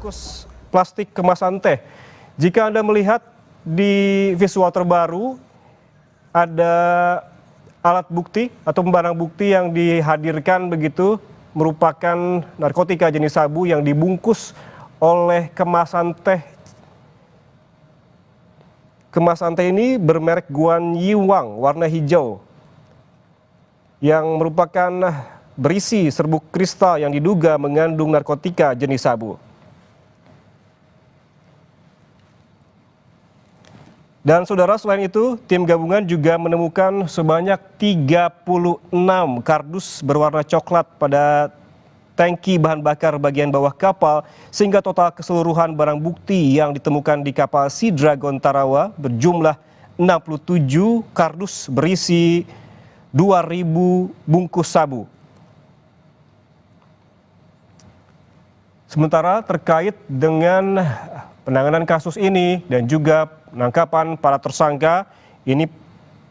bungkus plastik kemasan teh. Jika Anda melihat di visual terbaru, ada alat bukti atau barang bukti yang dihadirkan begitu merupakan narkotika jenis sabu yang dibungkus oleh kemasan teh. Kemasan teh ini bermerek Guan Yiwang warna hijau yang merupakan berisi serbuk kristal yang diduga mengandung narkotika jenis sabu. Dan saudara, selain itu, tim gabungan juga menemukan sebanyak 36 kardus berwarna coklat pada tangki bahan bakar bagian bawah kapal, sehingga total keseluruhan barang bukti yang ditemukan di kapal Sea Dragon Tarawa berjumlah 67 kardus berisi 2.000 bungkus sabu. Sementara terkait dengan penanganan kasus ini dan juga penangkapan para tersangka, ini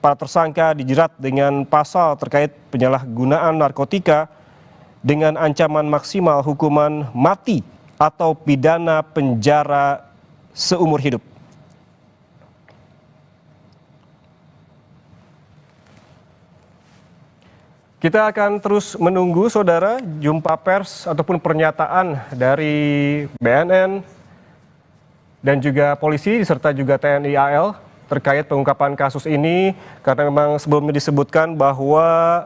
para tersangka dijerat dengan pasal terkait penyalahgunaan narkotika dengan ancaman maksimal hukuman mati atau pidana penjara seumur hidup. Kita akan terus menunggu saudara jumpa pers ataupun pernyataan dari BNN dan juga polisi serta juga TNI AL terkait pengungkapan kasus ini, karena memang sebelumnya disebutkan bahwa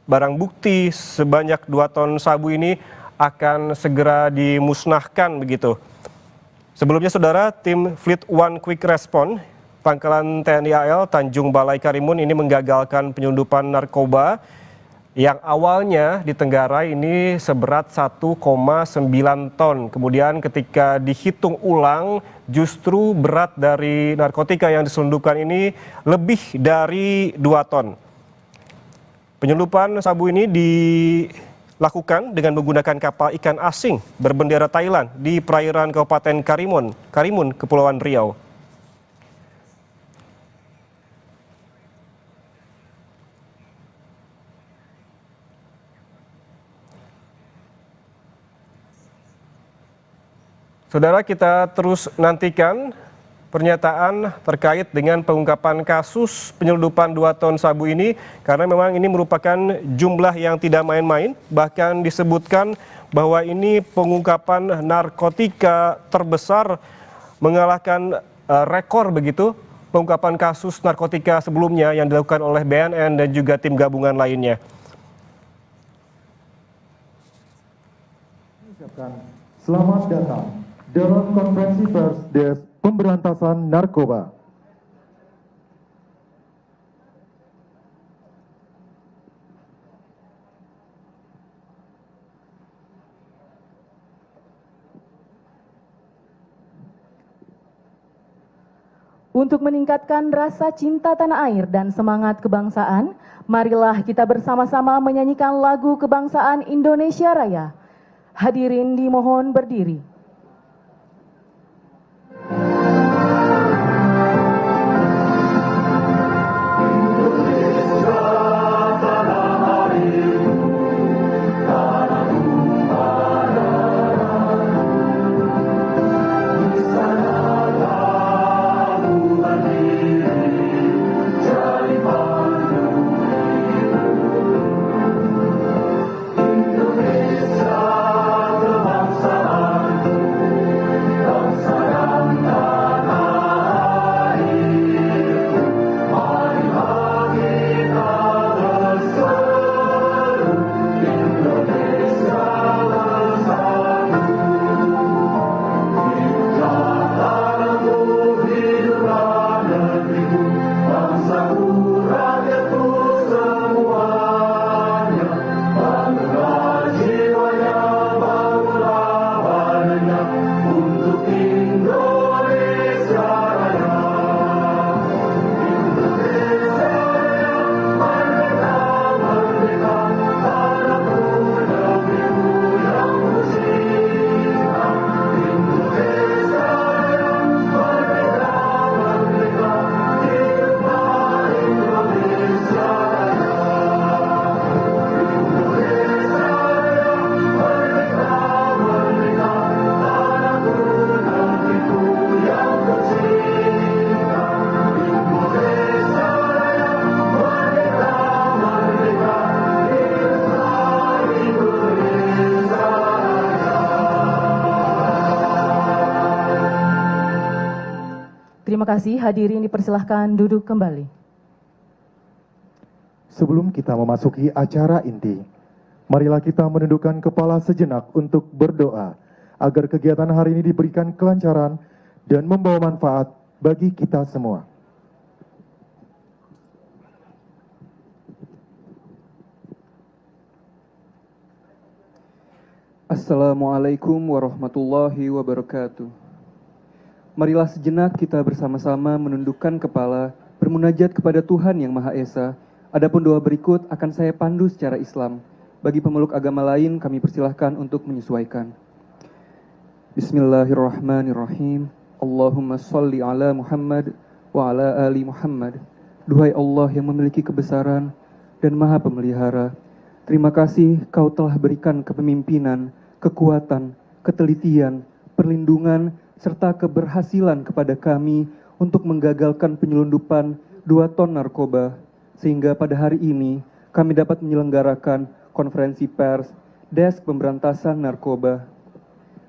barang bukti sebanyak 2 ton sabu ini akan segera dimusnahkan begitu. Sebelumnya saudara, tim Fleet One Quick Response Pangkalan TNI AL Tanjung Balai Karimun ini menggagalkan penyelundupan narkoba yang awalnya di Tenggarai ini seberat 1,9 ton. Kemudian ketika dihitung ulang, justru berat dari narkotika yang diselundupkan ini lebih dari 2 ton. Penyelundupan sabu ini dilakukan dengan menggunakan kapal ikan asing berbendera Thailand di perairan Kabupaten Karimun, Kepulauan Riau. Saudara, kita terus nantikan pernyataan terkait dengan pengungkapan kasus penyelundupan 2 ton sabu ini, karena memang ini merupakan jumlah yang tidak main-main. Bahkan disebutkan bahwa ini pengungkapan narkotika terbesar, mengalahkan rekor begitu pengungkapan kasus narkotika sebelumnya yang dilakukan oleh BNN dan juga tim gabungan lainnya. Selamat datang dalam konferensi pers Des Pemberantasan Narkoba. Untuk meningkatkan rasa cinta tanah air dan semangat kebangsaan, marilah kita bersama-sama menyanyikan lagu kebangsaan Indonesia Raya. Hadirin dimohon berdiri. Terima kasih, hadirin dipersilahkan duduk kembali. Sebelum kita memasuki acara inti, marilah kita menundukkan kepala sejenak untuk berdoa agar kegiatan hari ini diberikan kelancaran dan membawa manfaat bagi kita semua. Assalamualaikum warahmatullahi wabarakatuh. Marilah sejenak kita bersama-sama menundukkan kepala, bermunajat kepada Tuhan Yang Maha Esa. Adapun doa berikut akan saya pandu secara Islam. Bagi pemeluk agama lain, kami persilahkan untuk menyesuaikan. Bismillahirrahmanirrahim. Allahumma sholli ala Muhammad wa ala ali Muhammad. Duhai Allah yang memiliki kebesaran dan Maha Pemelihara, terima kasih Kau telah berikan kepemimpinan, kekuatan, ketelitian, perlindungan, serta keberhasilan kepada kami untuk menggagalkan penyelundupan 2 ton narkoba, sehingga pada hari ini kami dapat menyelenggarakan konferensi pers Desk Pemberantasan Narkoba.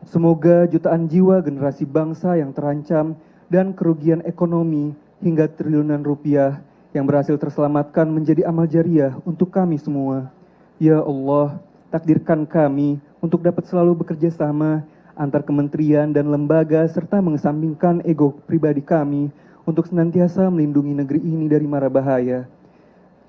Semoga jutaan jiwa generasi bangsa yang terancam dan kerugian ekonomi hingga triliunan rupiah yang berhasil terselamatkan menjadi amal jariah untuk kami semua. Ya Allah, takdirkan kami untuk dapat selalu bekerja sama antar kementerian dan lembaga serta mengesampingkan ego pribadi kami untuk senantiasa melindungi negeri ini dari mara bahaya.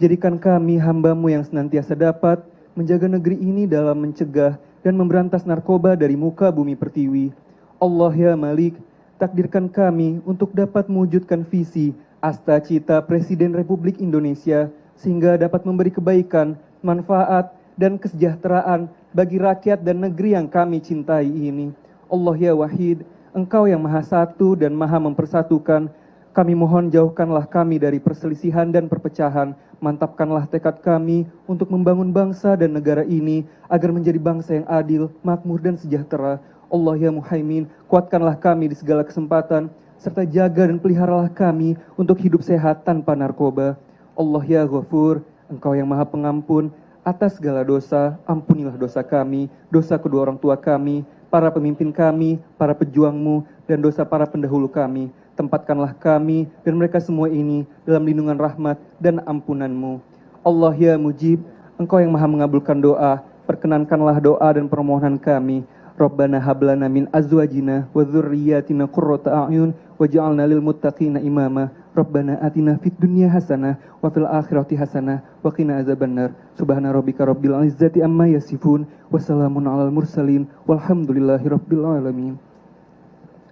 Jadikan kami hamba-Mu yang senantiasa dapat menjaga negeri ini dalam mencegah dan memberantas narkoba dari muka bumi pertiwi. Allah ya Malik, takdirkan kami untuk dapat mewujudkan visi asta cita Presiden Republik Indonesia sehingga dapat memberi kebaikan, manfaat, dan kesejahteraan bagi rakyat dan negeri yang kami cintai ini. Allah ya Wahid, Engkau yang Maha Satu dan Maha Mempersatukan, kami mohon jauhkanlah kami dari perselisihan dan perpecahan, mantapkanlah tekad kami untuk membangun bangsa dan negara ini agar menjadi bangsa yang adil, makmur, dan sejahtera. Allah ya Muhaimin, kuatkanlah kami di segala kesempatan, serta jaga dan peliharalah kami untuk hidup sehat tanpa narkoba. Allah ya Ghafur, Engkau yang Maha Pengampun, atas segala dosa, ampunilah dosa kami, dosa kedua orang tua kami, para pemimpin kami, para pejuang-Mu, dan dosa para pendahulu kami. Tempatkanlah kami dan mereka semua ini dalam lindungan rahmat dan ampunan-Mu. Allah ya Mujib, Engkau yang Maha mengabulkan doa, perkenankanlah doa dan permohonan kami. Rabbana hablana min azwajina wa dzurriyyatina qurrata a'yun waj'alna lil muttaqina imama. Rabbana atina fid dunya hasanah wa fil akhirati hasanah wa qina azabannar. Subhana rabbika rabbil izzati amma yasifun wa salamun alal mursalin walhamdulillahi rabbil alamin.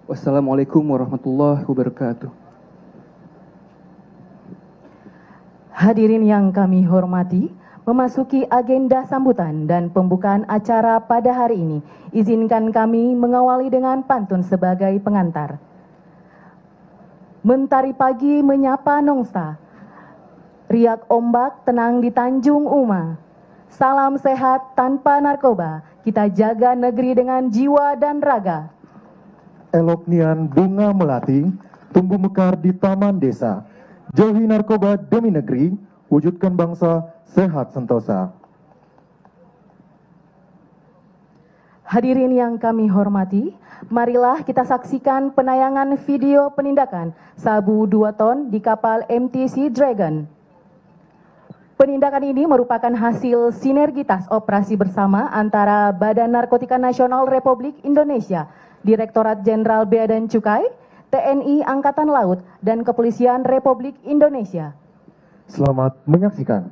Wassalamualaikum warahmatullahi wabarakatuh. Hadirin yang kami hormati, memasuki agenda sambutan dan pembukaan acara pada hari ini, izinkan kami mengawali dengan pantun sebagai pengantar. Mentari pagi menyapa nongsa, riak ombak tenang di Tanjung Uma. Salam sehat tanpa narkoba, kita jaga negeri dengan jiwa dan raga. Elok nian bunga melati, tumbuh mekar di taman desa. Jauhi narkoba demi negeri, wujudkan bangsa sehat sentosa. Hadirin yang kami hormati, marilah kita saksikan penayangan video penindakan sabu 2 ton di kapal MTC Dragon. Penindakan ini merupakan hasil sinergitas operasi bersama antara Badan Narkotika Nasional Republik Indonesia, Direktorat Jenderal Bea dan Cukai, TNI Angkatan Laut, dan Kepolisian Republik Indonesia. Selamat menyaksikan.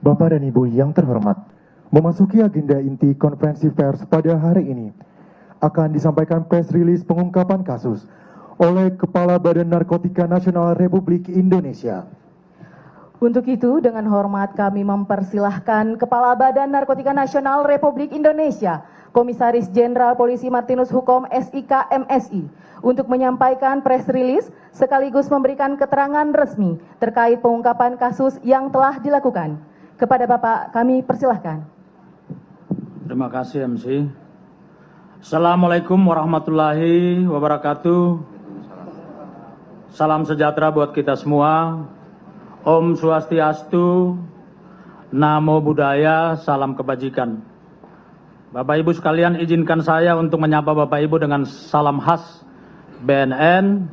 Bapak dan Ibu yang terhormat, memasuki agenda inti konferensi pers pada hari ini akan disampaikan press release pengungkapan kasus oleh Kepala Badan Narkotika Nasional Republik Indonesia. Untuk itu, dengan hormat kami mempersilahkan Kepala Badan Narkotika Nasional Republik Indonesia, Komisaris Jenderal Polisi Martinus Hukom SIK MSI, untuk menyampaikan press release sekaligus memberikan keterangan resmi terkait pengungkapan kasus yang telah dilakukan. Kepada Bapak kami persilahkan. Terima kasih MC. Assalamualaikum warahmatullahi wabarakatuh. Salam sejahtera buat kita semua. Om Swastiastu, Namo Buddhaya, salam kebajikan. Bapak Ibu sekalian, izinkan saya untuk menyapa Bapak Ibu dengan salam khas BNN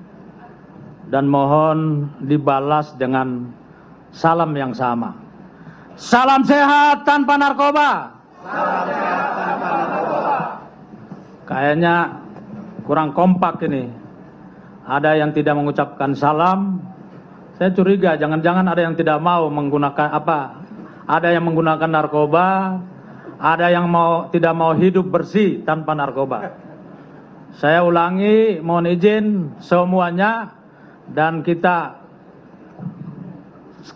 dan mohon dibalas dengan salam yang sama. Salam sehat tanpa narkoba. Salam sehat tanpa narkoba. Kayaknya kurang kompak ini. Ada yang tidak mengucapkan salam. Saya curiga jangan-jangan ada yang tidak mau menggunakan ada yang menggunakan narkoba, ada yang tidak mau hidup bersih tanpa narkoba. Saya ulangi, mohon izin semuanya dan kita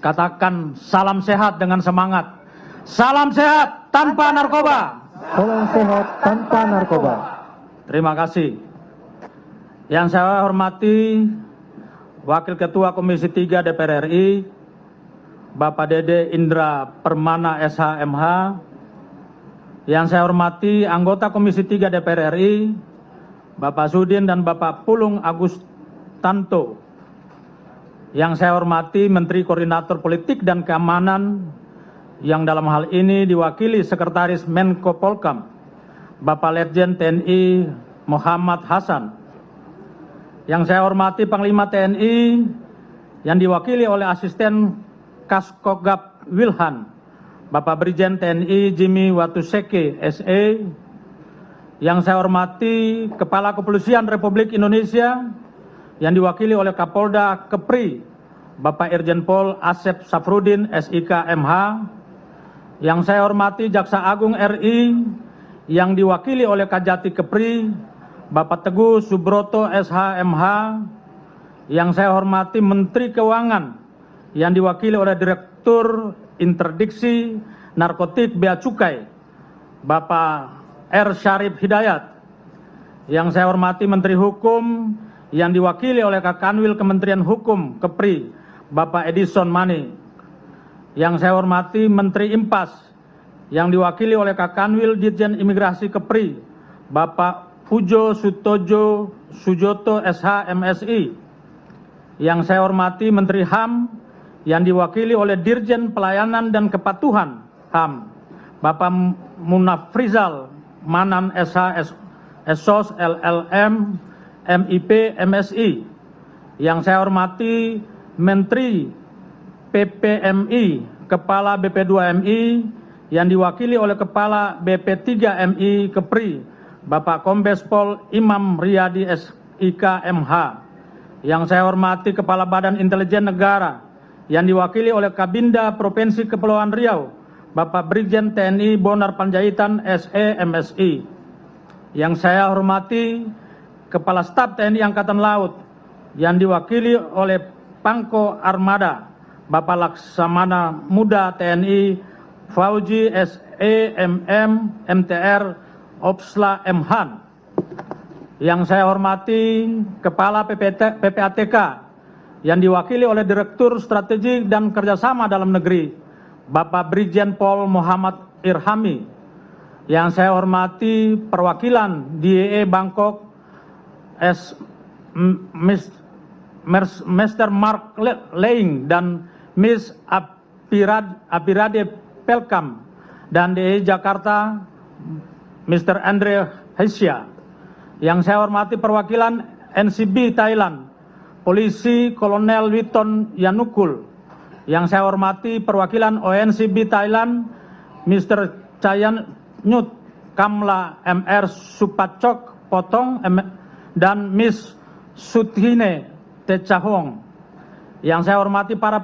katakan salam sehat dengan semangat. Salam sehat tanpa narkoba. Salam sehat tanpa narkoba. Terima kasih. Yang saya hormati Wakil Ketua Komisi 3 DPR RI, Bapak Dede Indra Permana SHMH. Yang saya hormati anggota Komisi 3 DPR RI, Bapak Sudin dan Bapak Pulung Agustanto. Yang saya hormati Menteri Koordinator Politik dan Keamanan yang dalam hal ini diwakili Sekretaris Menko Polkam, Bapak Letjen TNI Muhammad Hasan. Yang saya hormati Panglima TNI yang diwakili oleh Asisten Kaskogab Wilhan, Bapak Brigjen TNI Jimmy Watuseke SE. Yang saya hormati Kepala Kepolisian Republik Indonesia yang diwakili oleh Kapolda Kepri, Bapak Irjen Pol Asep Safrudin SIK MH. Yang saya hormati Jaksa Agung RI yang diwakili oleh Kajati Kepri, Bapak Teguh Subroto SHMH. Yang saya hormati Menteri Keuangan yang diwakili oleh Direktur Interdiksi Narkotik Bea Cukai, Bapak R. Syarif Hidayat. Yang saya hormati Menteri Hukum yang diwakili oleh Kakanwil Kementerian Hukum Kepri, Bapak Edison Mani. Yang saya hormati Menteri Impas yang diwakili oleh Kakanwil Ditjen Imigrasi Kepri, Bapak Pujo Sutojo Sujoto SH MSI. Yang saya hormati Menteri HAM yang diwakili oleh Dirjen Pelayanan dan Kepatuhan HAM, Bapak Munafrizal Manan SH SOS LLM MIP MSI. Yang saya hormati Menteri PPMI, Kepala BP2MI yang diwakili oleh Kepala BP3MI Kepri, Bapak Kombes Pol Imam Riyadi SIK MH. Yang saya hormati Kepala Badan Intelijen Negara yang diwakili oleh Kabinda Provinsi Kepulauan Riau, Bapak Brigjen TNI Bonar Panjaitan SE MSI. Yang saya hormati Kepala Staf TNI Angkatan Laut yang diwakili oleh Pangko Armada, Bapak Laksamana Muda TNI Fauji SEMM MTR Opsla Mhan. Yang saya hormati Kepala PPATK yang diwakili oleh Direktur Strategi dan Kerjasama Dalam Negeri, Bapak Brigjen Pol Muhammad Irhami. Yang saya hormati perwakilan DIE Bangkok Mr. Mark Leing dan Miss Abirade Pelkam, dan DIE Jakarta Mr. Andre Hesya. Yang saya hormati perwakilan NCB Thailand, Polisi Kolonel Witon Yanukul. Yang saya hormati perwakilan ONCB Thailand, Mr. Chayan Nyut Kamla MR Supacok Potong dan Miss Suthine Techahong. yang saya hormati para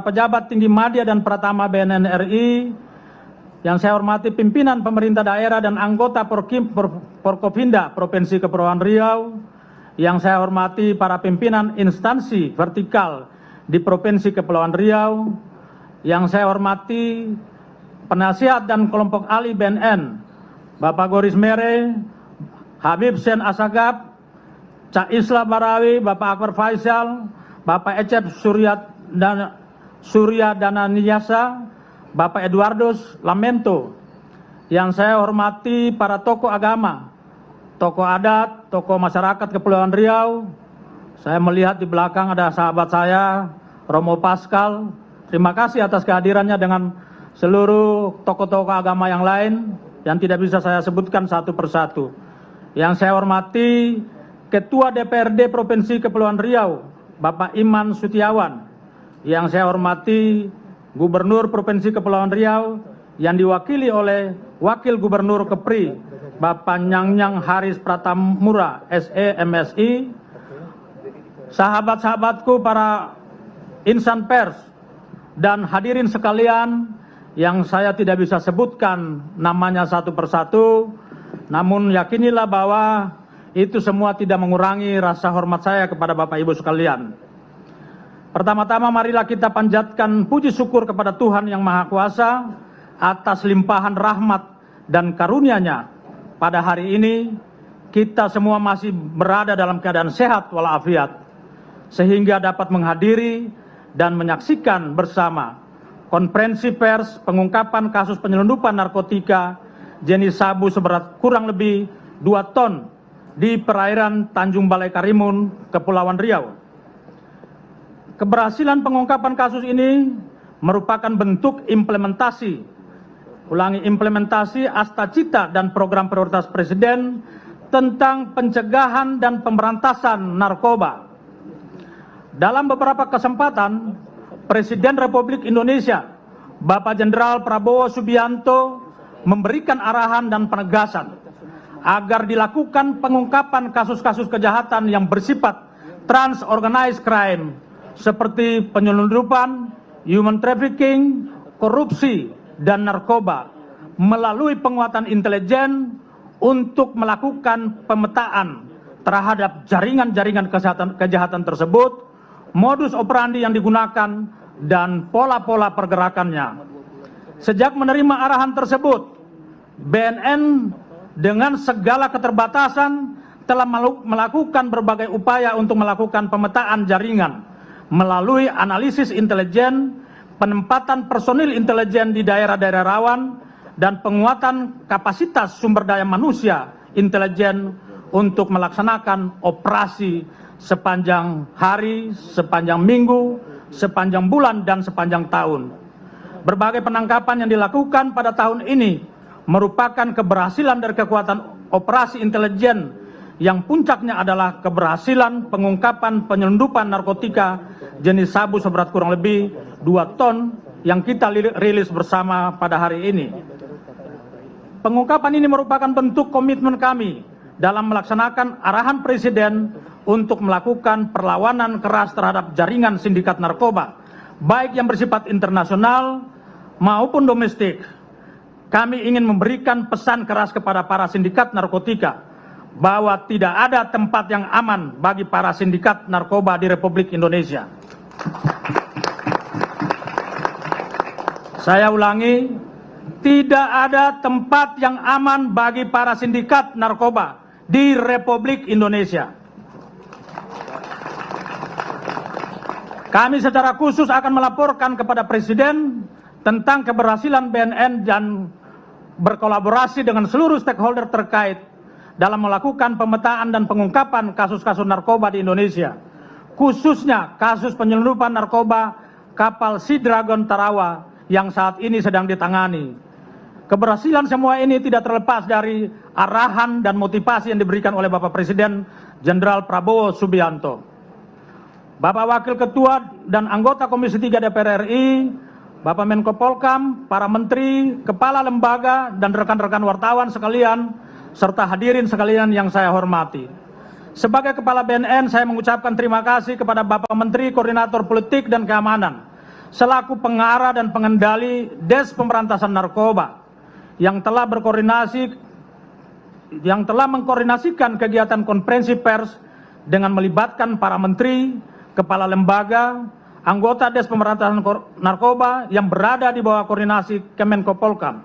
pejabat tinggi Madya dan Pratama BNN RI, yang saya hormati pimpinan pemerintah daerah dan anggota Forkopimda Provinsi Kepulauan Riau, yang saya hormati para pimpinan instansi vertikal di Provinsi Kepulauan Riau, yang saya hormati penasihat dan kelompok ahli BNN, Bapak Goris Mere, Habib Sen Asagab, Cak Isla Barawi, Bapak Akbar Faisal, Bapak Ecep Surya Dananiyasa, Bapak Eduardus Lamento, yang saya hormati para tokoh agama, tokoh adat, tokoh masyarakat Kepulauan Riau. Saya melihat di belakang ada sahabat saya, Romo Pascal. Terima kasih atas kehadirannya dengan seluruh tokoh-tokoh agama yang lain yang tidak bisa saya sebutkan satu persatu. Yang saya hormati Ketua DPRD Provinsi Kepulauan Riau, Bapak Iman Sutiawan. Yang saya hormati Gubernur Provinsi Kepulauan Riau yang diwakili oleh Wakil Gubernur Kepri, Bapak Nyang Haris Pratamura, SE MSI. Sahabat-sahabatku para insan pers dan hadirin sekalian yang saya tidak bisa sebutkan namanya satu persatu, namun yakinilah bahwa itu semua tidak mengurangi rasa hormat saya kepada Bapak Ibu sekalian. Pertama-tama marilah kita panjatkan puji syukur kepada Tuhan Yang Maha Kuasa atas limpahan rahmat dan karunia-Nya. Pada hari ini kita semua masih berada dalam keadaan sehat walafiat, sehingga dapat menghadiri dan menyaksikan bersama konferensi pers pengungkapan kasus penyelundupan narkotika jenis sabu seberat kurang lebih 2 ton di perairan Tanjung Balai Karimun, Kepulauan Riau. Keberhasilan pengungkapan kasus ini merupakan bentuk implementasi Astacita dan program prioritas Presiden tentang pencegahan dan pemberantasan narkoba. Dalam beberapa kesempatan, Presiden Republik Indonesia, Bapak Jenderal Prabowo Subianto, memberikan arahan dan penegasan agar dilakukan pengungkapan kasus-kasus kejahatan yang bersifat transorganized crime seperti penyelundupan, human trafficking, korupsi, dan narkoba melalui penguatan intelijen untuk melakukan pemetaan terhadap jaringan-jaringan kejahatan tersebut, modus operandi yang digunakan, dan pola-pola pergerakannya. Sejak menerima arahan tersebut, BNN dengan segala keterbatasan telah melakukan berbagai upaya untuk melakukan pemetaan jaringan melalui analisis intelijen, penempatan personil intelijen di daerah-daerah rawan, dan penguatan kapasitas sumber daya manusia intelijen untuk melaksanakan operasi sepanjang hari, sepanjang minggu, sepanjang bulan, dan sepanjang tahun. Berbagai penangkapan yang dilakukan pada tahun ini merupakan keberhasilan dari kekuatan operasi intelijen yang puncaknya adalah keberhasilan pengungkapan penyelundupan narkotika jenis sabu seberat kurang lebih 2 ton yang kita rilis bersama pada hari ini. Pengungkapan ini merupakan bentuk komitmen kami dalam melaksanakan arahan Presiden untuk melakukan perlawanan keras terhadap jaringan sindikat narkoba, baik yang bersifat internasional maupun domestik. Kami ingin memberikan pesan keras kepada para sindikat narkotika bahwa tidak ada tempat yang aman bagi para sindikat narkoba di Republik Indonesia. Saya ulangi, tidak ada tempat yang aman bagi para sindikat narkoba di Republik Indonesia. Kami secara khusus akan melaporkan kepada Presiden tentang keberhasilan BNN dan berkolaborasi dengan seluruh stakeholder terkait dalam melakukan pemetaan dan pengungkapan kasus-kasus narkoba di Indonesia, khususnya kasus penyelundupan narkoba kapal Sea Dragon Tarawa yang saat ini sedang ditangani. Keberhasilan semua ini tidak terlepas dari arahan dan motivasi yang diberikan oleh Bapak Presiden Jenderal Prabowo Subianto. Bapak Wakil Ketua dan anggota Komisi 3 DPR RI, Bapak Menko Polkam, para menteri, kepala lembaga, dan rekan-rekan wartawan sekalian, serta hadirin sekalian yang saya hormati. Sebagai Kepala BNN, saya mengucapkan terima kasih kepada Bapak Menteri Koordinator Politik dan Keamanan, selaku pengarah dan pengendali Des Pemberantasan Narkoba, yang telah mengkoordinasikan kegiatan konferensi pers dengan melibatkan para menteri, kepala lembaga, anggota Des Pemberantasan Narkoba yang berada di bawah koordinasi Kemenko Polkam.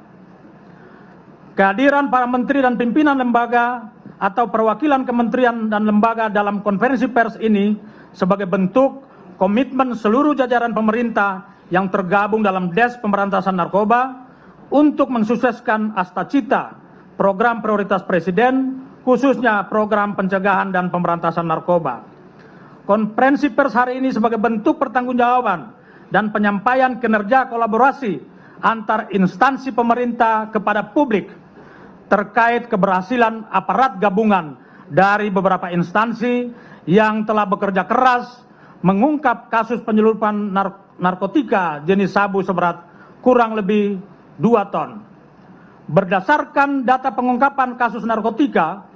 Kehadiran para menteri dan pimpinan lembaga atau perwakilan kementerian dan lembaga dalam konferensi pers ini sebagai bentuk komitmen seluruh jajaran pemerintah yang tergabung dalam Des Pemberantasan Narkoba untuk mensukseskan Astacita, program prioritas Presiden, khususnya program pencegahan dan pemberantasan narkoba. Konferensi pers hari ini sebagai bentuk pertanggungjawaban dan penyampaian kinerja kolaborasi antar instansi pemerintah kepada publik terkait keberhasilan aparat gabungan dari beberapa instansi yang telah bekerja keras mengungkap kasus penyelundupan narkotika jenis sabu seberat kurang lebih 2 ton. Berdasarkan data pengungkapan kasus narkotika,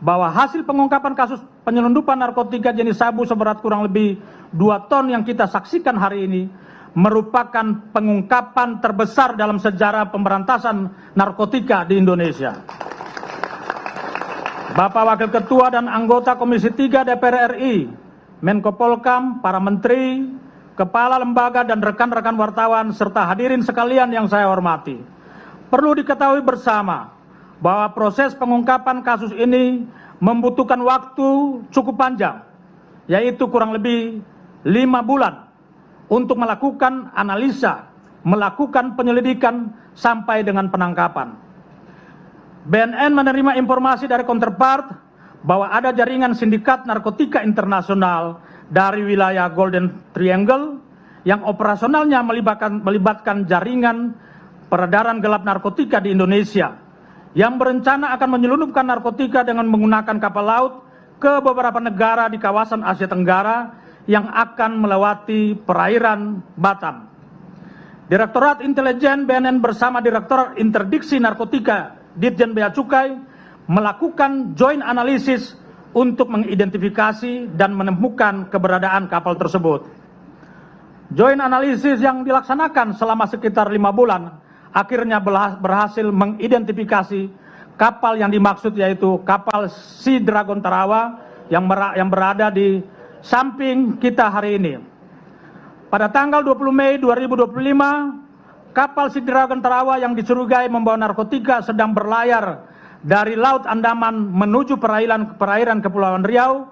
bahwa hasil pengungkapan kasus penyelundupan narkotika jenis sabu seberat kurang lebih 2 ton yang kita saksikan hari ini merupakan pengungkapan terbesar dalam sejarah pemberantasan narkotika di Indonesia. Bapak Wakil Ketua dan anggota Komisi 3 DPR RI, Menko Polkam, para menteri, kepala lembaga dan rekan-rekan wartawan serta hadirin sekalian yang saya hormati. Perlu diketahui bersama bahwa proses pengungkapan kasus ini membutuhkan waktu cukup panjang, yaitu kurang lebih 5 bulan untuk melakukan analisa, melakukan penyelidikan sampai dengan penangkapan. BNN menerima informasi dari counterpart bahwa ada jaringan sindikat narkotika internasional dari wilayah Golden Triangle yang operasionalnya melibatkan jaringan peredaran gelap narkotika di Indonesia yang berencana akan menyelundupkan narkotika dengan menggunakan kapal laut ke beberapa negara di kawasan Asia Tenggara yang akan melewati perairan Batam. Direktorat Intelijen BNN bersama Direktorat Interdiksi Narkotika Ditjen Bea Cukai melakukan joint analisis untuk mengidentifikasi dan menemukan keberadaan kapal tersebut. Joint analisis yang dilaksanakan selama sekitar 5 bulan akhirnya berhasil mengidentifikasi kapal yang dimaksud, yaitu kapal Sea Dragon Tarawa yang berada di samping kita hari ini. Pada tanggal 20 Mei 2025, kapal Sea Dragon Tarawa yang dicurigai membawa narkotika sedang berlayar dari Laut Andaman menuju perairan Kepulauan Riau.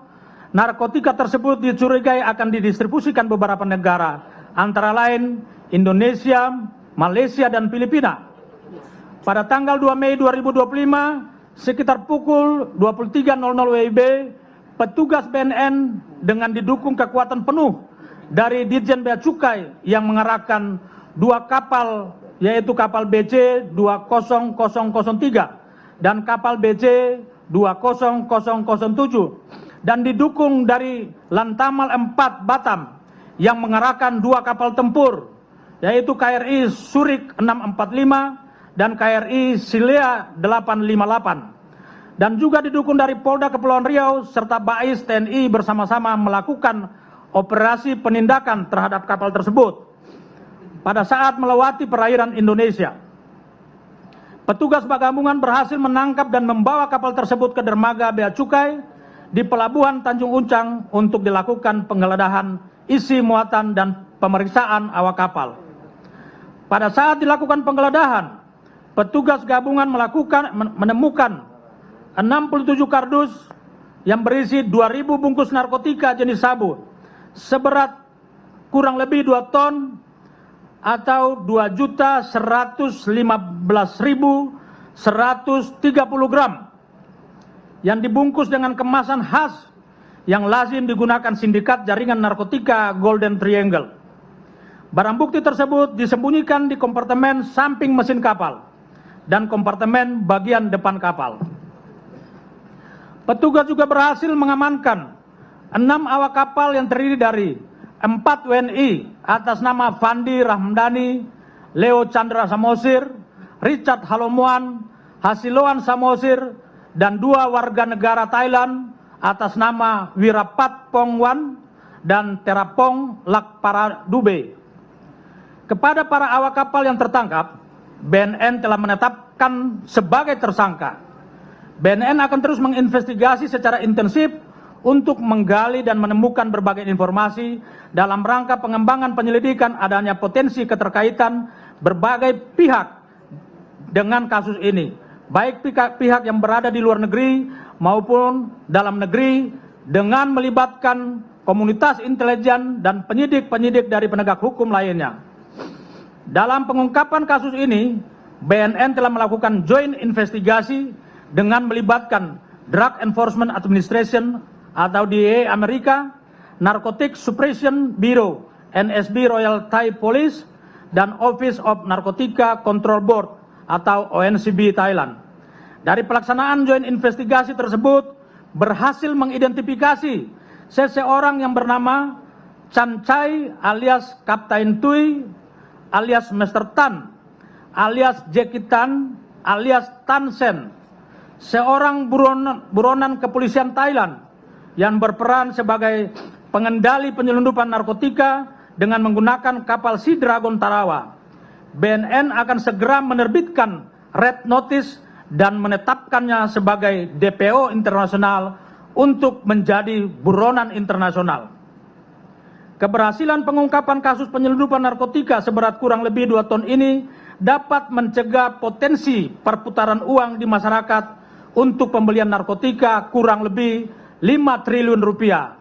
Narkotika tersebut dicurigai akan didistribusikan beberapa negara, antara lain Indonesia, Malaysia, dan Filipina. Pada tanggal 2 Mei 2025, sekitar pukul 23.00 WIB, petugas BNN dengan didukung kekuatan penuh dari Ditjen Bea Cukai yang mengerahkan 2 kapal, yaitu kapal BC 20003 dan kapal BC 20007, dan didukung dari Lantamal 4 Batam yang mengerahkan 2 kapal tempur, yaitu KRI Surik 645 dan KRI Silea 858. Dan juga didukung dari Polda Kepulauan Riau serta BAIS TNI bersama-sama melakukan operasi penindakan terhadap kapal tersebut pada saat melewati perairan Indonesia. Petugas gabungan berhasil menangkap dan membawa kapal tersebut ke dermaga Bea Cukai di Pelabuhan Tanjung Uncang untuk dilakukan penggeledahan isi muatan dan pemeriksaan awak kapal. Pada saat dilakukan penggeledahan, petugas gabungan menemukan 67 kardus yang berisi 2.000 bungkus narkotika jenis sabu seberat kurang lebih 2 ton atau 2.115.130 gram yang dibungkus dengan kemasan khas yang lazim digunakan sindikat jaringan narkotika Golden Triangle. Barang bukti tersebut disembunyikan di kompartemen samping mesin kapal dan kompartemen bagian depan kapal. Petugas juga berhasil mengamankan 6 awak kapal yang terdiri dari 4 WNI atas nama Fandi Rahmdani, Leo Chandra Samosir, Richard Halomuan, Hasiloan Samosir, dan 2 warga negara Thailand atas nama Wirapat Pongwan dan Terapong Lakparadube. Kepada para awak kapal yang tertangkap, BNN telah menetapkan sebagai tersangka. BNN akan terus menginvestigasi secara intensif untuk menggali dan menemukan berbagai informasi dalam rangka pengembangan penyelidikan adanya potensi keterkaitan berbagai pihak dengan kasus ini, baik pihak yang berada di luar negeri maupun dalam negeri, dengan melibatkan komunitas intelijen dan penyidik-penyidik dari penegak hukum lainnya. Dalam pengungkapan kasus ini, BNN telah melakukan joint investigasi dengan melibatkan Drug Enforcement Administration atau DEA Amerika, Narcotic Suppression Bureau, NSB Royal Thai Police, dan Office of Narcotica Control Board atau ONCB Thailand. Dari pelaksanaan joint investigasi tersebut berhasil mengidentifikasi seseorang yang bernama Chan Chai alias Kaptain Tui alias Mr. Tan alias Jackie Tan alias Tan Sen, seorang buronan kepolisian Thailand yang berperan sebagai pengendali penyelundupan narkotika dengan menggunakan kapal Sea Dragon Tarawa. BNN akan segera menerbitkan red notice dan menetapkannya sebagai DPO internasional untuk menjadi buronan internasional. Keberhasilan pengungkapan kasus penyelundupan narkotika seberat kurang lebih 2 ton ini dapat mencegah potensi perputaran uang di masyarakat untuk pembelian narkotika kurang lebih 5 triliun rupiah,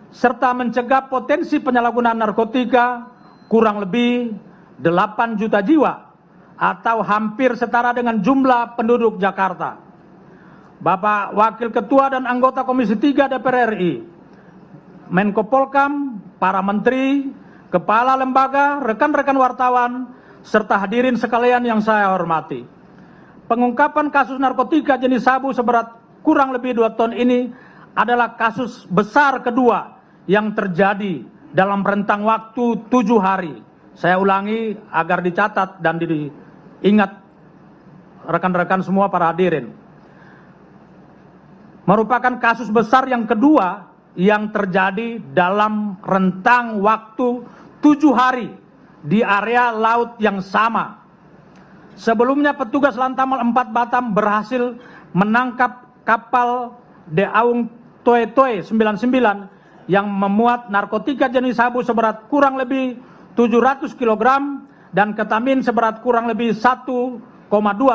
serta mencegah potensi penyalahgunaan narkotika kurang lebih 8 juta jiwa atau hampir setara dengan jumlah penduduk Jakarta. Bapak Wakil Ketua dan anggota Komisi 3 DPR RI, Menko Polkam, para menteri, kepala lembaga, rekan-rekan wartawan, serta hadirin sekalian yang saya hormati. Pengungkapan kasus narkotika jenis sabu seberat kurang lebih 2 ton ini adalah kasus besar kedua yang terjadi dalam rentang waktu 7 hari. Saya ulangi agar dicatat dan diingat rekan-rekan semua para hadirin. Merupakan kasus besar yang kedua yang terjadi dalam rentang waktu 7 hari di area laut yang sama. Sebelumnya petugas Lantamal 4 Batam berhasil menangkap kapal De Aung Toe Toe 99 yang memuat narkotika jenis sabu seberat kurang lebih 700 kg dan ketamin seberat kurang lebih 1,2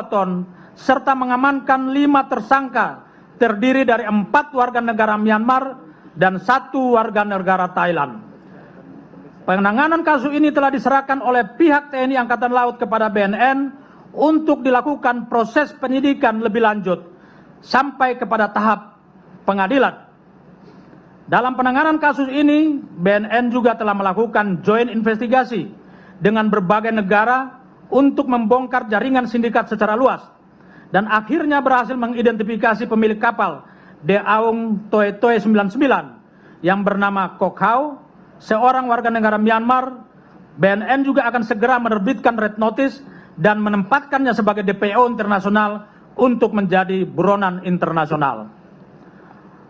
ton, serta mengamankan 5 tersangka terdiri dari 4 warga negara Myanmar dan 1 warga negara Thailand. Penanganan kasus ini telah diserahkan oleh pihak TNI Angkatan Laut kepada BNN untuk dilakukan proses penyidikan lebih lanjut sampai kepada tahap pengadilan. Dalam penanganan kasus ini, BNN juga telah melakukan joint investigasi dengan berbagai negara untuk membongkar jaringan sindikat secara luas dan akhirnya berhasil mengidentifikasi pemilik kapal De Aung Toe Toe 99 yang bernama Kok Hau, seorang warga negara Myanmar. BNN juga akan segera menerbitkan red notice dan menempatkannya sebagai DPO internasional untuk menjadi buronan internasional.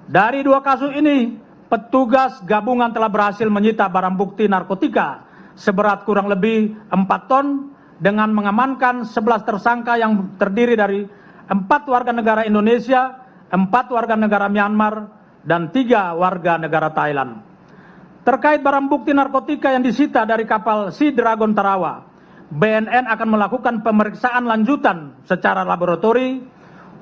Dari 2 kasus ini, petugas gabungan telah berhasil menyita barang bukti narkotika seberat kurang lebih 4 ton dengan mengamankan 11 tersangka yang terdiri dari 4 warga negara Indonesia, 4 warga negara Myanmar, dan 3 warga negara Thailand. Terkait barang bukti narkotika yang disita dari kapal Sea Dragon Tarawa, BNN akan melakukan pemeriksaan lanjutan secara laboratori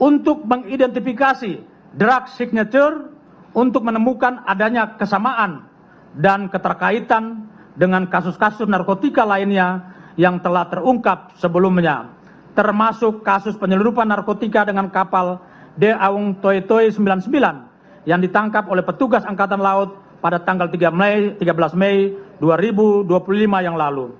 untuk mengidentifikasi drug signature untuk menemukan adanya kesamaan dan keterkaitan dengan kasus-kasus narkotika lainnya yang telah terungkap sebelumnya, termasuk kasus penyelundupan narkotika dengan kapal De Aung Toe Toe 99 yang ditangkap oleh petugas Angkatan Laut pada tanggal 13 Mei 2025 yang lalu.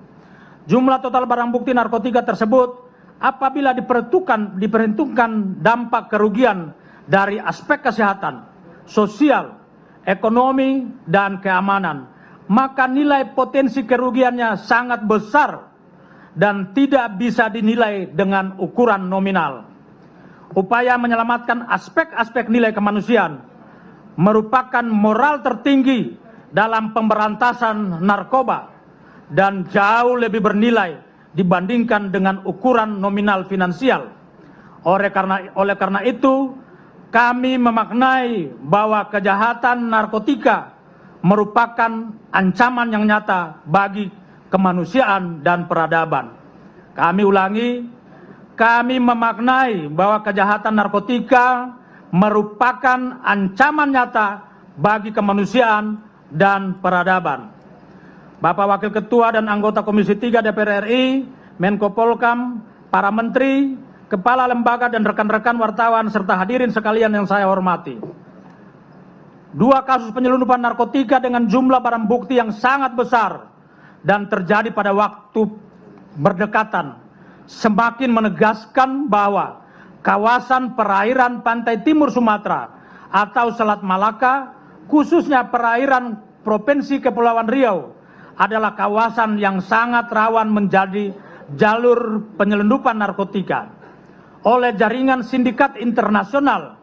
Jumlah total barang bukti narkotika tersebut apabila diperhitungkan dampak kerugian dari aspek kesehatan, sosial, ekonomi, dan keamanan, maka nilai potensi kerugiannya sangat besar dan tidak bisa dinilai dengan ukuran nominal. Upaya menyelamatkan aspek-aspek nilai kemanusiaan, merupakan moral tertinggi dalam pemberantasan narkoba dan jauh lebih bernilai dibandingkan dengan ukuran nominal finansial. Oleh karena itu, kami memaknai bahwa kejahatan narkotika merupakan ancaman yang nyata bagi kemanusiaan dan peradaban. Kami ulangi, kami memaknai bahwa kejahatan narkotika merupakan ancaman nyata bagi kemanusiaan dan peradaban. Bapak Wakil Ketua dan anggota Komisi 3 DPR RI, Menko Polhukam, para menteri, kepala lembaga dan rekan-rekan wartawan serta hadirin sekalian yang saya hormati. 2 kasus penyelundupan narkotika dengan jumlah barang bukti yang sangat besar dan terjadi pada waktu berdekatan semakin menegaskan bahwa kawasan perairan pantai timur Sumatera atau Selat Malaka, khususnya perairan Provinsi Kepulauan Riau, adalah kawasan yang sangat rawan menjadi jalur penyelundupan narkotika oleh jaringan sindikat internasional,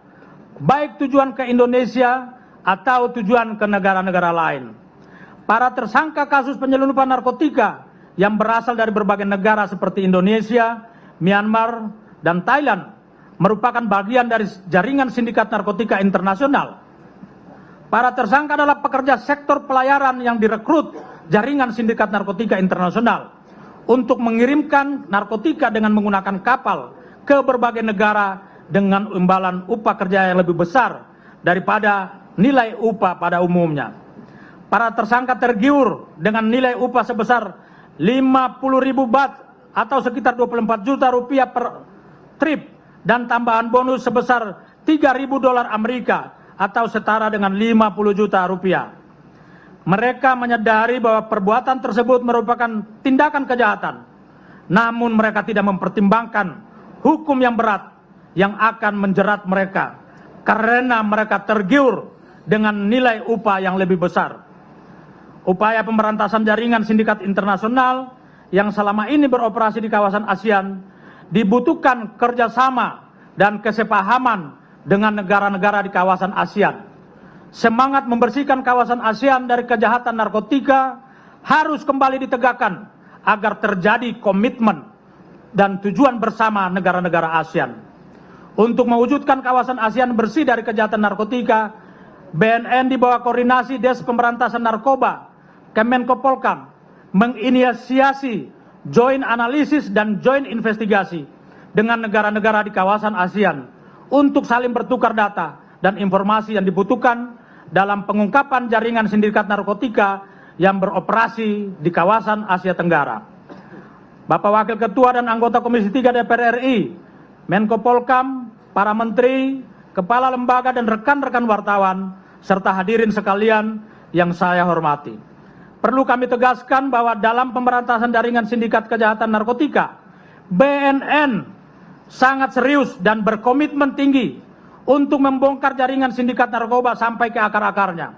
baik tujuan ke Indonesia atau tujuan ke negara-negara lain. Para tersangka kasus penyelundupan narkotika yang berasal dari berbagai negara seperti Indonesia, Myanmar, dan Thailand merupakan bagian dari jaringan sindikat narkotika internasional. Para tersangka adalah pekerja sektor pelayaran yang direkrut jaringan sindikat narkotika internasional untuk mengirimkan narkotika dengan menggunakan kapal ke berbagai negara dengan imbalan upah kerja yang lebih besar daripada nilai upah pada umumnya. Para tersangka tergiur dengan nilai upah sebesar 50.000 baht atau sekitar 24 juta rupiah per trip dan tambahan bonus sebesar 3.000 dolar Amerika atau setara dengan 50 juta rupiah. Mereka menyadari bahwa perbuatan tersebut merupakan tindakan kejahatan, namun mereka tidak mempertimbangkan hukum yang berat yang akan menjerat mereka karena mereka tergiur dengan nilai upah yang lebih besar. Upaya pemberantasan jaringan sindikat internasional yang selama ini beroperasi di kawasan ASEAN dibutuhkan kerjasama dan kesepahaman dengan negara-negara di kawasan ASEAN. Semangat membersihkan kawasan ASEAN dari kejahatan narkotika harus kembali ditegakkan agar terjadi komitmen dan tujuan bersama negara-negara ASEAN. Untuk mewujudkan kawasan ASEAN bersih dari kejahatan narkotika, BNN di bawah koordinasi Des Pemberantasan Narkoba, Kemenko Polhukam, menginisiasi joint analisis dan joint investigasi dengan negara-negara di kawasan ASEAN untuk saling bertukar data dan informasi yang dibutuhkan dalam pengungkapan jaringan sindikat narkotika yang beroperasi di kawasan Asia Tenggara. Bapak Wakil Ketua dan anggota Komisi 3 DPR RI, Menko Polhukam, para menteri, kepala lembaga dan rekan-rekan wartawan, serta hadirin sekalian yang saya hormati. Perlu kami tegaskan bahwa dalam pemberantasan jaringan sindikat kejahatan narkotika, BNN sangat serius dan berkomitmen tinggi untuk membongkar jaringan sindikat narkoba sampai ke akar-akarnya.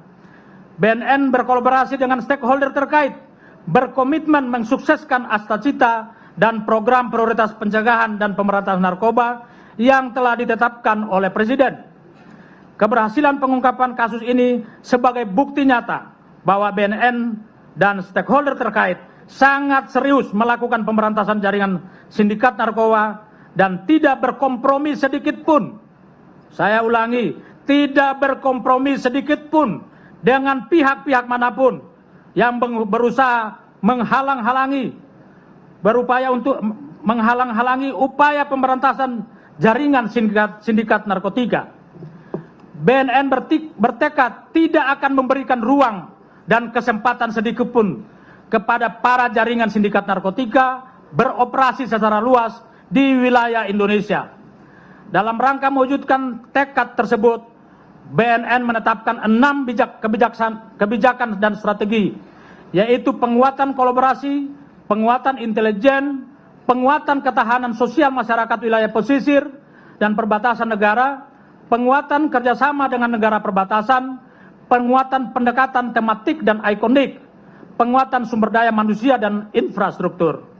BNN berkolaborasi dengan stakeholder terkait, berkomitmen mensukseskan Astacita dan program prioritas pencegahan dan pemberantasan narkoba yang telah ditetapkan oleh Presiden. Keberhasilan pengungkapan kasus ini sebagai bukti nyata bahwa BNN dan stakeholder terkait sangat serius melakukan pemberantasan jaringan sindikat narkoba dan tidak berkompromi sedikit pun. Saya ulangi, tidak berkompromi sedikit pun dengan pihak-pihak manapun yang berusaha berupaya untuk menghalang-halangi upaya pemberantasan jaringan sindikat narkotika. BNN bertekad tidak akan memberikan ruang dan kesempatan sedikit pun kepada para jaringan sindikat narkotika beroperasi secara luas di wilayah Indonesia. Dalam rangka mewujudkan tekad tersebut, BNN menetapkan 6 kebijakan dan strategi, yaitu penguatan kolaborasi, penguatan intelijen, penguatan ketahanan sosial masyarakat wilayah pesisir dan perbatasan negara, penguatan kerjasama dengan negara perbatasan, penguatan pendekatan tematik dan ikonik, penguatan sumber daya manusia dan infrastruktur.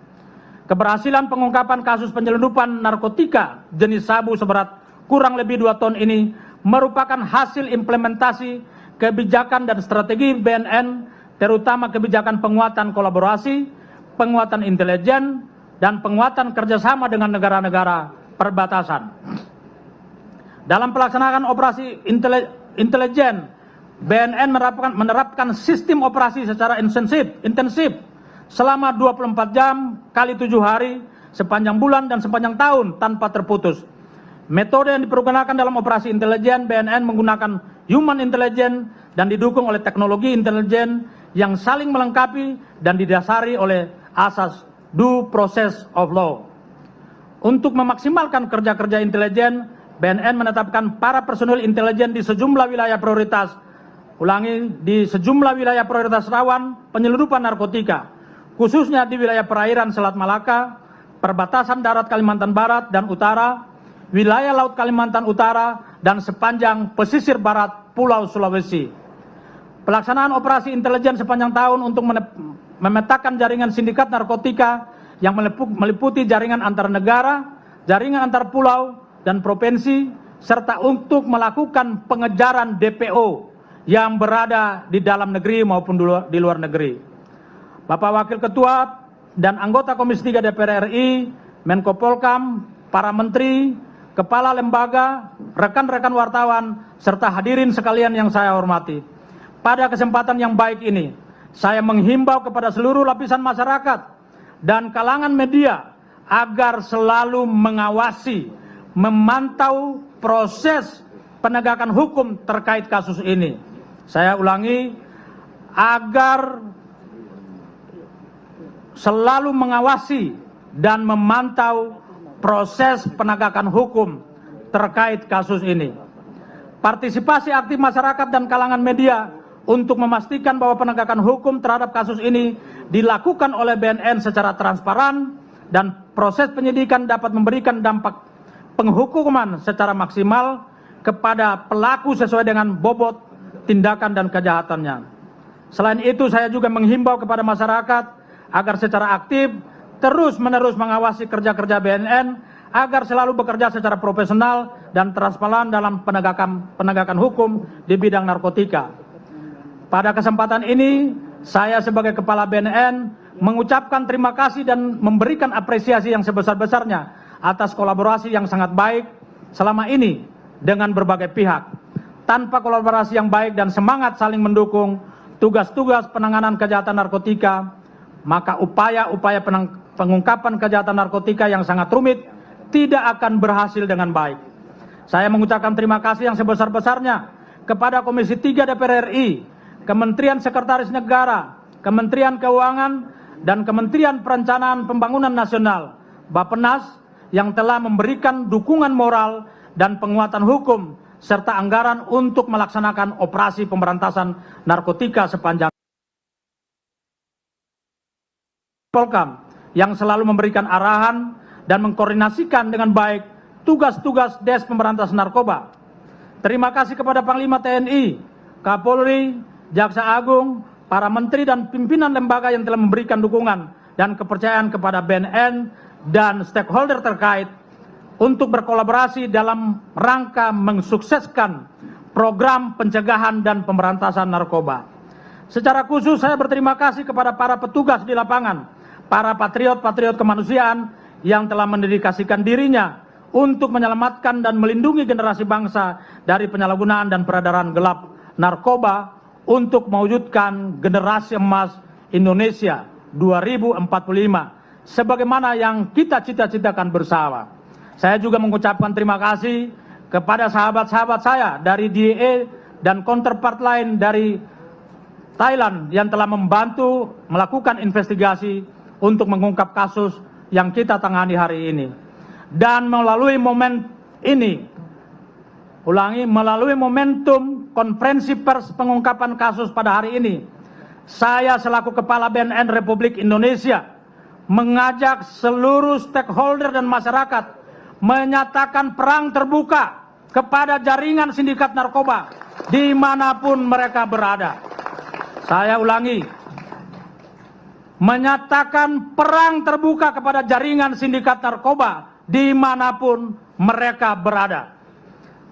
Keberhasilan pengungkapan kasus penyelundupan narkotika jenis sabu seberat kurang lebih 2 ton ini merupakan hasil implementasi kebijakan dan strategi BNN, terutama kebijakan penguatan kolaborasi, penguatan intelijen, dan penguatan kerjasama dengan negara-negara perbatasan. Dalam pelaksanaan operasi intelijen, BNN menerapkan sistem operasi secara intensif selama 24 jam kali 7 hari, sepanjang bulan dan sepanjang tahun tanpa terputus. Metode yang dipergunakan dalam operasi intelijen BNN menggunakan human intelligence dan didukung oleh teknologi intelijen yang saling melengkapi dan didasari oleh asas due process of law. Untuk memaksimalkan kerja-kerja intelijen, BNN menetapkan para personil intelijen di sejumlah wilayah prioritas. Di sejumlah wilayah prioritas rawan penyelundupan narkotika, khususnya di wilayah perairan Selat Malaka, perbatasan darat Kalimantan Barat dan Utara, wilayah laut Kalimantan Utara, dan sepanjang pesisir barat Pulau Sulawesi. Pelaksanaan operasi intelijen sepanjang tahun untuk memetakan jaringan sindikat narkotika yang meliputi jaringan antar negara, jaringan antar pulau dan provinsi, serta untuk melakukan pengejaran DPO yang berada di dalam negeri maupun di luar negeri. Bapak Wakil Ketua dan anggota Komisi 3 DPR RI, Menko Polkam, para menteri, kepala lembaga, rekan-rekan wartawan, serta hadirin sekalian yang saya hormati. Pada kesempatan yang baik ini, saya menghimbau kepada seluruh lapisan masyarakat dan kalangan media agar selalu mengawasi, memantau proses penegakan hukum terkait kasus ini. Saya ulangi, agar selalu mengawasi dan memantau proses penegakan hukum terkait kasus ini. Partisipasi aktif masyarakat dan kalangan media untuk memastikan bahwa penegakan hukum terhadap kasus ini dilakukan oleh BNN secara transparan dan proses penyidikan dapat memberikan dampak penghukuman secara maksimal kepada pelaku sesuai dengan bobot tindakan dan kejahatannya. Selain itu, saya juga menghimbau kepada masyarakat agar secara aktif terus-menerus mengawasi kerja-kerja BNN agar selalu bekerja secara profesional dan transparan dalam penegakan hukum di bidang narkotika. Pada kesempatan ini, saya sebagai Kepala BNN mengucapkan terima kasih dan memberikan apresiasi yang sebesar-besarnya atas kolaborasi yang sangat baik selama ini dengan berbagai pihak. Tanpa kolaborasi yang baik dan semangat saling mendukung tugas-tugas penanganan kejahatan narkotika, maka upaya-upaya pengungkapan kejahatan narkotika yang sangat rumit tidak akan berhasil dengan baik. Saya mengucapkan terima kasih yang sebesar-besarnya kepada Komisi 3 DPR RI, Kementerian Sekretaris Negara, Kementerian Keuangan, dan Kementerian Perencanaan Pembangunan Nasional, Bappenas, yang telah memberikan dukungan moral dan penguatan hukum serta anggaran untuk melaksanakan operasi pemberantasan narkotika sepanjang Polkam yang selalu memberikan arahan dan mengkoordinasikan dengan baik tugas-tugas Des Pemberantasan Narkoba. Terima kasih kepada Panglima TNI, Kapolri, Jaksa Agung, para menteri dan pimpinan lembaga yang telah memberikan dukungan dan kepercayaan kepada BNN dan stakeholder terkait untuk berkolaborasi dalam rangka mensukseskan program pencegahan dan pemberantasan narkoba. Secara khusus saya berterima kasih kepada para petugas di lapangan, para patriot-patriot kemanusiaan yang telah mendedikasikan dirinya untuk menyelamatkan dan melindungi generasi bangsa dari penyalahgunaan dan peredaran gelap narkoba untuk mewujudkan generasi emas Indonesia 2045 sebagaimana yang kita cita-citakan bersama. Saya juga mengucapkan terima kasih kepada sahabat-sahabat saya dari DEA dan counterpart lain dari Thailand yang telah membantu melakukan investigasi untuk mengungkap kasus yang kita tangani hari ini. Dan melalui melalui momentum konferensi pers pengungkapan kasus pada hari ini, saya selaku Kepala BNN Republik Indonesia mengajak seluruh stakeholder dan masyarakat menyatakan perang terbuka kepada jaringan sindikat narkoba dimanapun mereka berada. Saya ulangi, menyatakan perang terbuka kepada jaringan sindikat narkoba dimanapun mereka berada.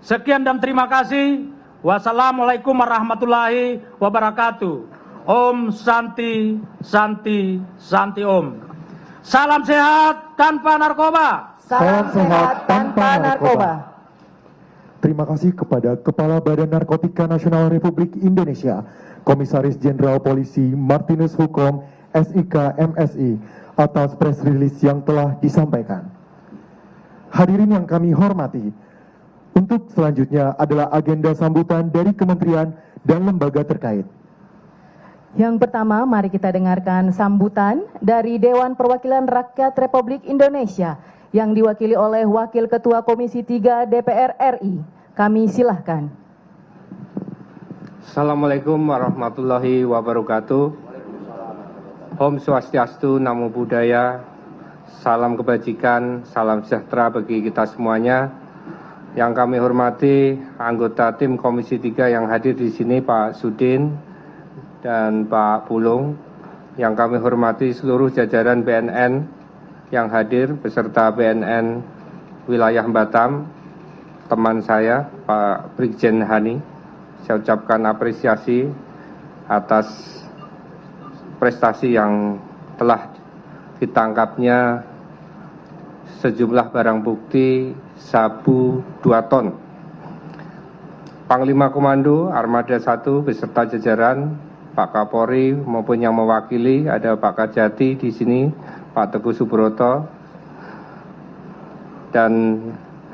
Sekian dan terima kasih. Wassalamualaikum warahmatullahi wabarakatuh. Om Santi, Santi, Santi Om. Salam sehat tanpa narkoba. Salam sehat tanpa narkoba. Terima kasih kepada Kepala Badan Narkotika Nasional Republik Indonesia, Komisaris Jenderal Polisi Martinus Hukom, SIK MSI, atas press release yang telah disampaikan. Hadirin yang kami hormati, untuk selanjutnya adalah agenda sambutan dari kementerian dan lembaga terkait. Yang pertama, mari kita dengarkan sambutan dari Dewan Perwakilan Rakyat Republik Indonesia yang diwakili oleh Wakil Ketua Komisi 3 DPR RI. Kami silahkan. Assalamualaikum warahmatullahi wabarakatuh. Om Swastiastu, Namo Buddhaya, salam kebajikan, salam sejahtera bagi kita semuanya. Yang kami hormati anggota tim Komisi 3 yang hadir di sini, Pak Sudin dan Pak Pulung. Yang kami hormati seluruh jajaran BNN yang hadir beserta BNN wilayah Batam, teman saya Pak Brigjen Hani. Saya ucapkan apresiasi atas prestasi yang telah ditangkapnya sejumlah barang bukti sabu 2 ton. Panglima Komando Armada 1 beserta jajaran, Pak Kapolri maupun yang mewakili, ada Pak Kajati di sini, Pak Teguh Subroto, dan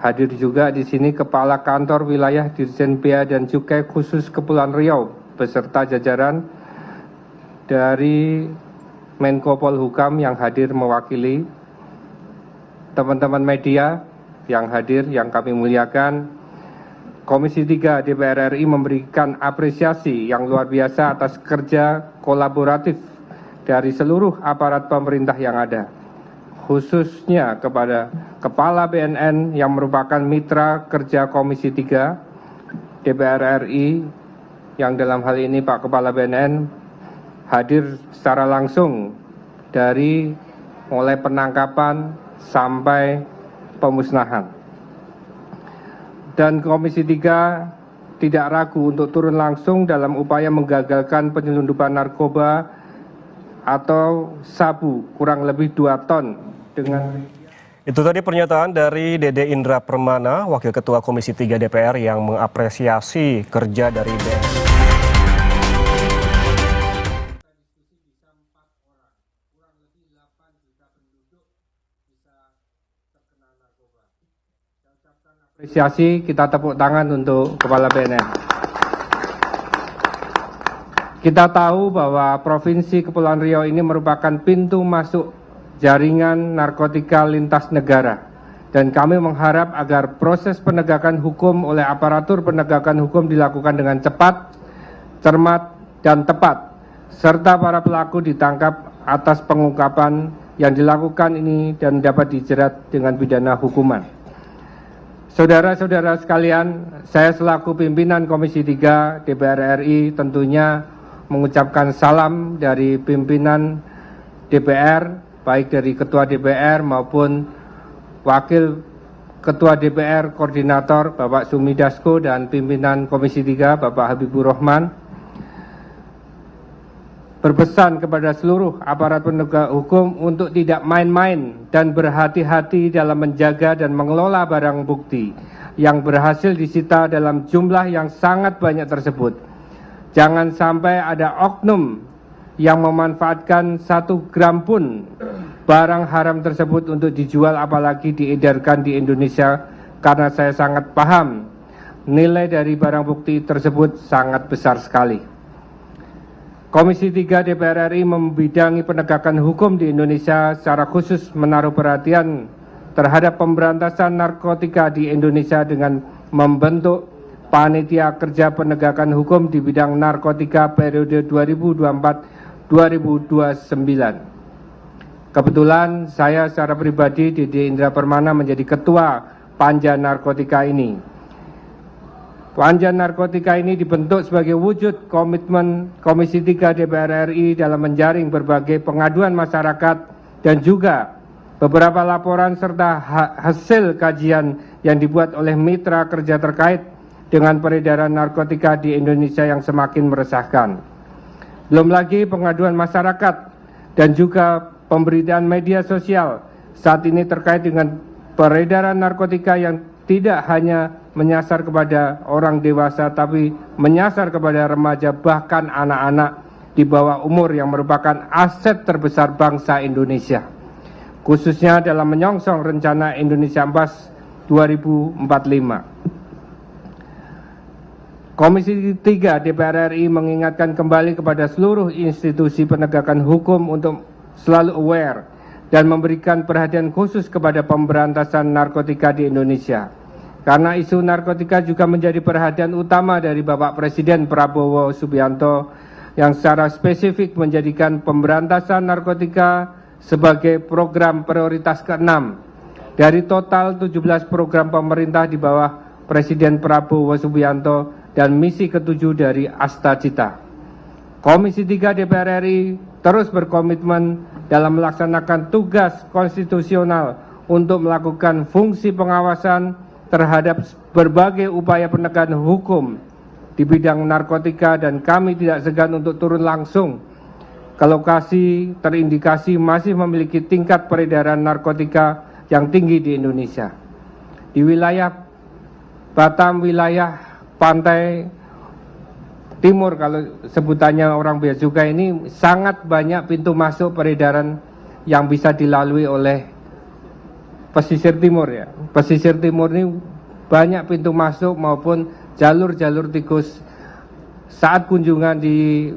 hadir juga di sini Kepala Kantor Wilayah Dirjen Bea dan Cukai Khusus Kepulauan Riau beserta jajaran dari Menko Polhukam yang hadir mewakili, teman-teman media yang hadir yang kami muliakan. Komisi 3 DPR RI memberikan apresiasi yang luar biasa atas kerja kolaboratif dari seluruh aparat pemerintah yang ada, khususnya kepada Kepala BNN yang merupakan mitra kerja Komisi 3 DPR RI, yang dalam hal ini Pak Kepala BNN hadir secara langsung dari mulai penangkapan sampai pemusnahan. Dan Komisi 3 tidak ragu untuk turun langsung dalam upaya menggagalkan penyelundupan narkoba atau sabu kurang lebih 2 ton dengan... Itu tadi pernyataan dari Dede Indra Permana, Wakil Ketua Komisi 3 DPR yang mengapresiasi kerja dari BNN. Apresiasi, kita tepuk tangan untuk Kepala BNN. Kita tahu bahwa Provinsi Kepulauan Riau ini merupakan pintu masuk jaringan narkotika lintas negara. Dan kami mengharap agar proses penegakan hukum oleh aparatur penegakan hukum dilakukan dengan cepat, cermat, dan tepat. Serta para pelaku ditangkap atas pengungkapan yang dilakukan ini dan dapat dijerat dengan pidana hukuman. Saudara-saudara sekalian, saya selaku pimpinan Komisi 3 DPR RI tentunya mengucapkan salam dari pimpinan DPR, baik dari Ketua DPR maupun Wakil Ketua DPR Koordinator Bapak Sumi Dasko dan pimpinan Komisi 3 Bapak Habibur Rahman, berpesan kepada seluruh aparat penegak hukum untuk tidak main-main dan berhati-hati dalam menjaga dan mengelola barang bukti yang berhasil disita dalam jumlah yang sangat banyak tersebut. Jangan sampai ada oknum yang memanfaatkan 1 gram pun barang haram tersebut untuk dijual apalagi diedarkan di Indonesia, karena saya sangat paham nilai dari barang bukti tersebut sangat besar sekali. Komisi 3 DPR RI membidangi penegakan hukum di Indonesia, secara khusus menaruh perhatian terhadap pemberantasan narkotika di Indonesia dengan membentuk Panitia Kerja Penegakan Hukum di bidang narkotika periode 2024-2029. Kebetulan saya secara pribadi Dede Indra Permana menjadi Ketua Panja Narkotika ini. Panja Narkotika ini dibentuk sebagai wujud komitmen Komisi 3 DPR RI dalam menjaring berbagai pengaduan masyarakat dan juga Beberapa laporan serta hasil kajian yang dibuat oleh mitra kerja terkait dengan peredaran narkotika di Indonesia yang semakin meresahkan. Belum lagi pengaduan masyarakat dan juga pemberitaan media sosial saat ini terkait dengan peredaran narkotika yang tidak hanya menyasar kepada orang dewasa tapi menyasar kepada remaja bahkan anak-anak di bawah umur yang merupakan aset terbesar bangsa Indonesia, khususnya dalam menyongsong rencana Indonesia Emas 2045. Komisi 3 DPR RI mengingatkan kembali kepada seluruh institusi penegakan hukum untuk selalu aware dan memberikan perhatian khusus kepada pemberantasan narkotika di Indonesia. Karena isu narkotika juga menjadi perhatian utama dari Bapak Presiden Prabowo Subianto yang secara spesifik menjadikan pemberantasan narkotika sebagai program prioritas ke-6 dari total 17 program pemerintah di bawah Presiden Prabowo Subianto dan misi ke-7 dari Astacita. Komisi 3 DPR RI terus berkomitmen dalam melaksanakan tugas konstitusional untuk melakukan fungsi pengawasan terhadap berbagai upaya penegakan hukum di bidang narkotika, dan kami tidak segan untuk turun langsung ke lokasi terindikasi masih memiliki tingkat peredaran narkotika yang tinggi di Indonesia. Di wilayah Batam, wilayah pantai timur kalau sebutannya orang Bea Cukai ini, sangat banyak pintu masuk peredaran yang bisa dilalui oleh pesisir timur ya. Pesisir timur ini banyak pintu masuk maupun jalur-jalur tikus. Saat kunjungan di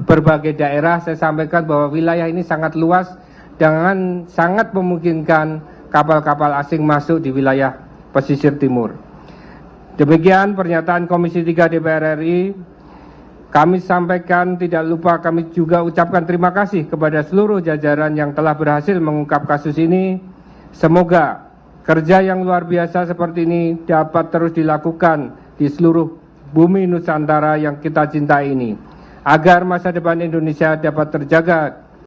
berbagai daerah saya sampaikan bahwa wilayah ini sangat luas dengan sangat memungkinkan kapal-kapal asing masuk di wilayah pesisir timur. Demikian pernyataan Komisi 3 DPR RI. Kami sampaikan, tidak lupa kami juga ucapkan terima kasih kepada seluruh jajaran yang telah berhasil mengungkap kasus ini. Semoga kerja yang luar biasa seperti ini dapat terus dilakukan di seluruh bumi Nusantara yang kita cintai ini, agar masa depan Indonesia dapat terjaga